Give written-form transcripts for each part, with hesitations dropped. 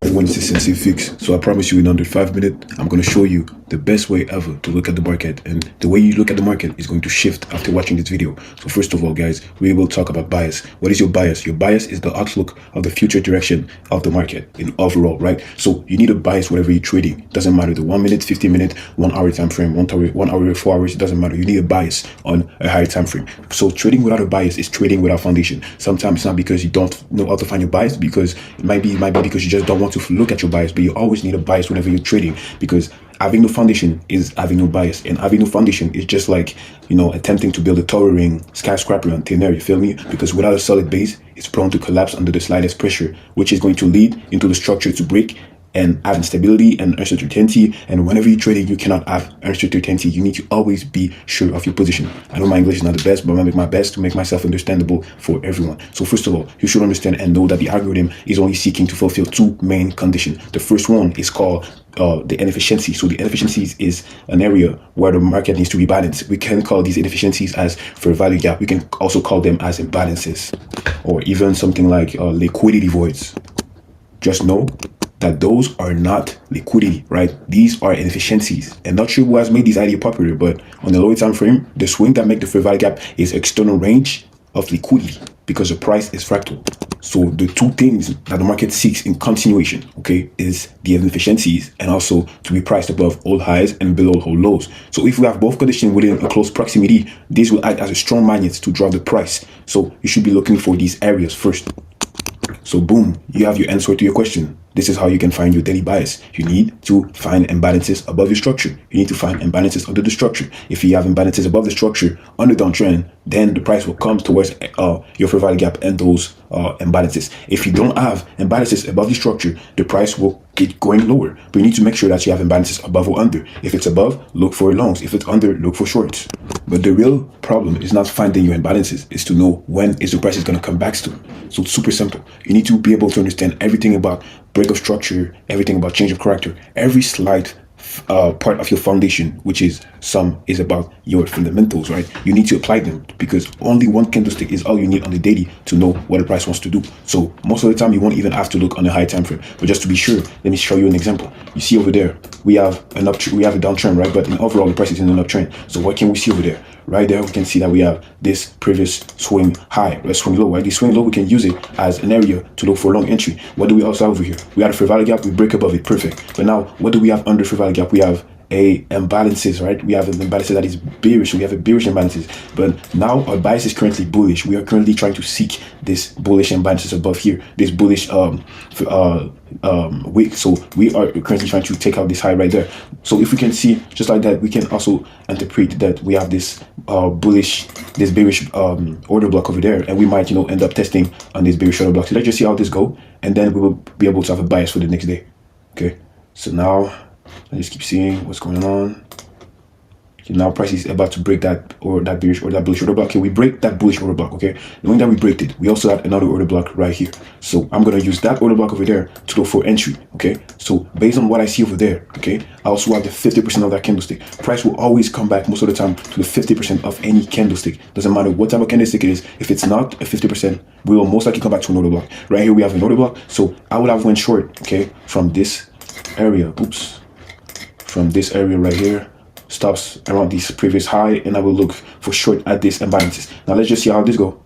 Everyone, this is SenseiFx. So I promise you in under 5 minutes, I'm going to show you the best way ever to look at the market. And the way you look at the market is going to shift after watching this video. So first of all, guys, we will talk about bias. What is your bias? Your bias is the outlook of the future direction of the market in overall, right? So you need a bias whenever you're trading. Doesn't matter the 1 minute, 15 minute, 1 hour time frame, 1 hour, 4 hours, it doesn't matter. You need a bias on a higher time frame. So trading without a bias is trading without foundation. Sometimes it's not because you don't know how to find your bias, because it might be because you just don't want to look at your bias, but you always need a bias whenever you're trading, because having no foundation is having no bias, and having no foundation is just like, attempting to build a towering skyscraper on thin air, you feel me? Because without a solid base, it's prone to collapse under the slightest pressure, which is going to lead into the structure to break and have instability and uncertainty. And whenever you're trading, you cannot have uncertainty. You need to always be sure of your position. I know my English is not the best, but I'm gonna make my best to make myself understandable for everyone. So first of all, you should understand and know that the algorithm is only seeking to fulfill two main conditions. The first one is called the inefficiency. So the inefficiencies is an area where the market needs to be balanced. We can call these inefficiencies as fair value gap. We can also call them as imbalances, or even something like liquidity voids. Just know that those are not liquidity, right? These are inefficiencies. And not sure who has made this idea popular, but on the lower time frame, the swing that make the fair value gap is external range of liquidity, because the price is fractal. So the two things that the market seeks in continuation, okay, is the inefficiencies and also to be priced above all highs and below all lows. So if we have both conditions within a close proximity, this will act as a strong magnet to drive the price. So you should be looking for these areas first. So boom, you have your answer to your question. This is how you can find your daily bias. You need to find imbalances above your structure. You need to find imbalances under the structure. If you have imbalances above the structure on the downtrend, then the price will come towards your fair value gap and those imbalances. If you don't have imbalances above the structure, the price will keep going lower. But you need to make sure that you have imbalances above or under. If it's above, look for longs. If it's under, look for shorts. But the real problem is not finding your imbalances, is to know when is the price is going to come back to. So it's super simple. You need to be able to understand everything about break of structure, everything about change of character, every slight part of your foundation, which is about your fundamentals, right? You need to apply them, because only one candlestick is all you need on the daily to know what the price wants to do. So most of the time you won't even have to look on a high time frame. But just to be sure, let me show you an example. You see over there, we have a downtrend, right? But in overall the price is in an uptrend. So what can we see over there? Right there, we can see that we have this previous swing high, swing low, right? This swing low, we can use it as an area to look for long entry. What do we also have over here? We had a fair value gap, we break above it, perfect. But now, what do we have under fair value gap? We have a imbalances, right? We have an imbalance that is bearish. We have a bearish imbalances, but now our bias is currently bullish. We are currently trying to seek this bullish imbalances above here, this bullish wick. So we are currently trying to take out this high right there. So if we can see just like that, we can also interpret that we have this bearish order block over there, and we might end up testing on this bearish order block. So let's just see how this go, and then we will be able to have a bias for the next day. Okay, so now I just keep seeing what's going on. Okay, now price is about to break that bearish or that bullish order block. Okay, we break that bullish order block. Okay, knowing that we break it, we also have another order block right here. So I'm gonna use that order block over there to look for entry. Okay, so based on what I see over there, okay, I also have the 50% of that candlestick. Price will always come back most of the time to the 50% of any candlestick. Doesn't matter what type of candlestick it is. If it's not a 50%, we will most likely come back to an order block. Right here we have an order block. So I would have went short, okay, from this area. Oops. From this area right here, stops around this previous high, and I will look for short at this imbalances. Now let's just see how this go.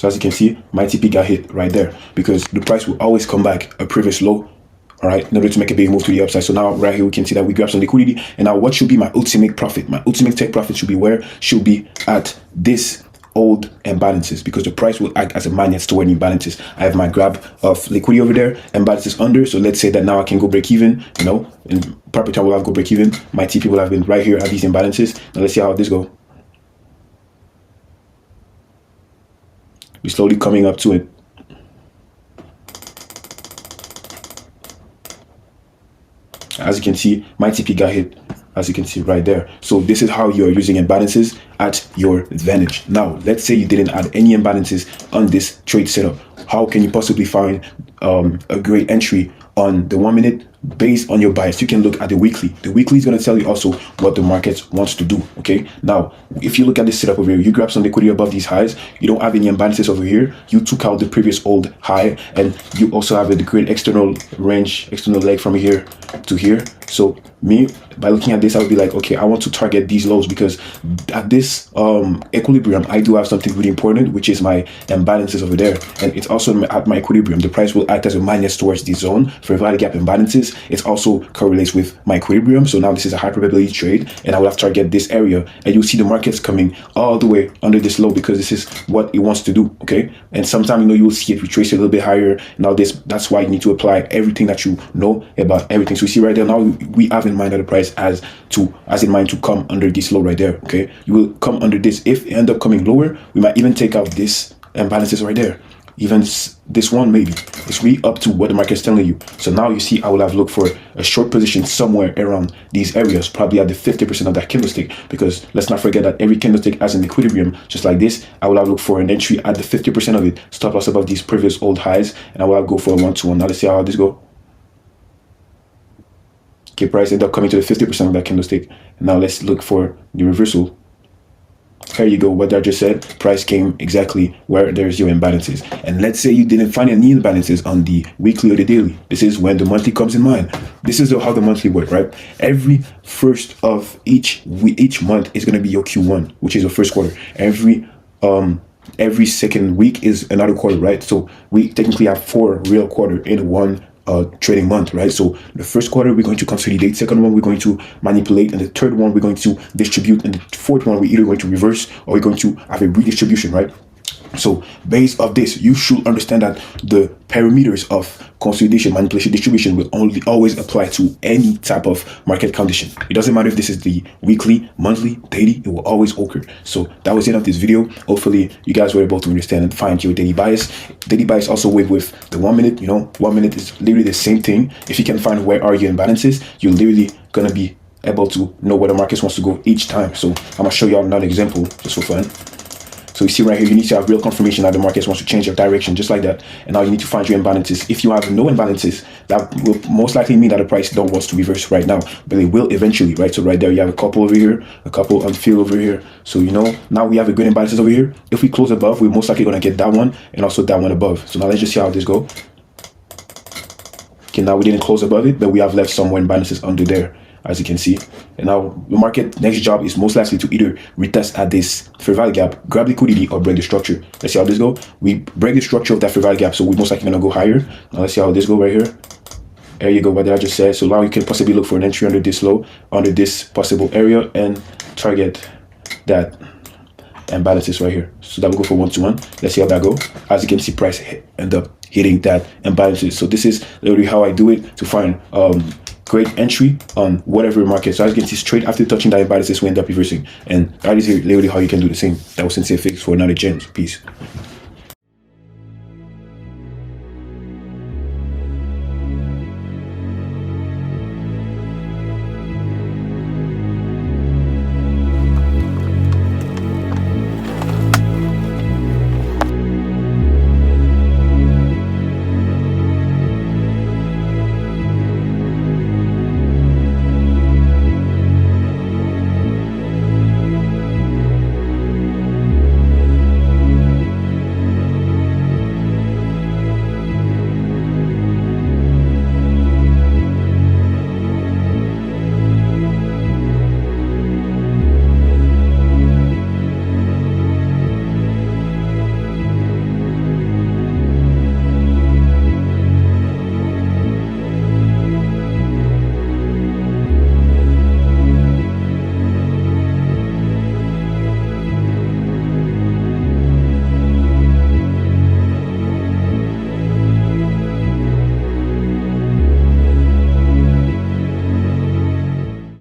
So as you can see, my TP got hit right there because the price will always come back a previous low, all right, in order to make a big move to the upside. So now right here, we can see that we grab some liquidity. And now what should be my ultimate profit? My ultimate take profit should be where? Should be at this old imbalances, because the price will act as a magnet toward imbalances. I have my grab of liquidity over there, imbalances under. So let's say that now I can go break even, you know, in proper time will have go break even. My TP will have been right here at these imbalances. Now let's see how this go. We're slowly coming up to it. As you can see, my TP got hit, as you can see right there. So this is how you're using imbalances at your advantage. Now, let's say you didn't add any imbalances on this trade setup. How can you possibly find a great entry on the 1 minute based on your bias? You can look at the weekly. The weekly is going to tell you also what the market wants to do. Okay, now if you look at this setup over here, you grab some liquidity above these highs, you don't have any imbalances over here, you took out the previous old high, and you also have a great external range, external leg from here to here. So me, by looking at this, I would be like, okay, I want to target these lows, because at this equilibrium, I do have something really important, which is my imbalances over there, and it's also at my equilibrium. The price will act as a minus towards this zone for value gap imbalances. It also correlates with my equilibrium. So now this is a high probability trade, and I will have to target this area, and you'll see the markets coming all the way under this low, because this is what it wants to do. Okay, and sometimes, you know, you will see it retrace a little bit higher. Now that's why you need to apply everything that you know about everything. So you see right there, now we have in mind that the price as in mind to come under this low right there. Okay, you will come under this. If it end up coming lower, we might even take out this imbalances right there, even this one. Maybe it's really up to what the market is telling you. So now you see I will have looked for a short position somewhere around these areas, probably at the 50% of that candlestick, because let's not forget that every candlestick has an equilibrium just like this. I will have looked for an entry at the 50% of it, stop loss above these previous old highs, and I will have go for a 1-to-1. Now let's see how this go. Okay, price end up coming to the 50% of that candlestick. And now let's look for the reversal. Here you go, what I just said, price came exactly where there's your imbalances. And let's say you didn't find any imbalances on the weekly or the daily. This is when the monthly comes in mind. This is how the monthly works, right? Every first of each month is going to be your Q1, which is your first quarter. Every second week is another quarter, right? So we technically have 4 real quarter in one trading month, right? So the first quarter we're going to consolidate, second one we're going to manipulate, and the third one we're going to distribute, and the fourth one we're either going to reverse or we're going to have a redistribution, right? So based off this, you should understand that the parameters of consolidation, manipulation, distribution will always apply to any type of market condition. It doesn't matter if this is the weekly, monthly, daily, it will always occur. So that was the end of this video. Hopefully you guys were able to understand and find your daily bias. Daily bias also with the 1 minute, you know, 1 minute is literally the same thing. If you can find where are your imbalances, you're literally gonna be able to know where the market wants to go each time. So I'm gonna show you another example just for fun. So you see right here, you need to have real confirmation that the market wants to change your direction, just like that. And now you need to find your imbalances. If you have no imbalances, that will most likely mean that the price don't want to reverse right now, but it will eventually, right? So right there, you have a couple over here, a couple on fill over here. So, you know, now we have a good imbalances over here. If we close above, we're most likely going to get that one and also that one above. So now let's just see how this go. Okay, now we didn't close above it, but we have left some more imbalances under there, as you can see. And now the market next job is most likely to either retest at this fair value gap, grab liquidity, or break the structure. Let's see how this go. We break the structure of that fair value gap, so we're most likely gonna go higher. Now let's see how this go right here. There you go, what did I just say? So now you can possibly look for an entry under this low, under this possible area, and target that imbalances right here. So that will go for 1-to-1. Let's see how that go. As you can see, price end up hitting that imbalances. So this is literally how I do it to find great entry on whatever market. So as you can see, straight after touching that imbalances, we end up reversing. And that is literally how you can do the same. That was SenseiFx for another gem. Peace.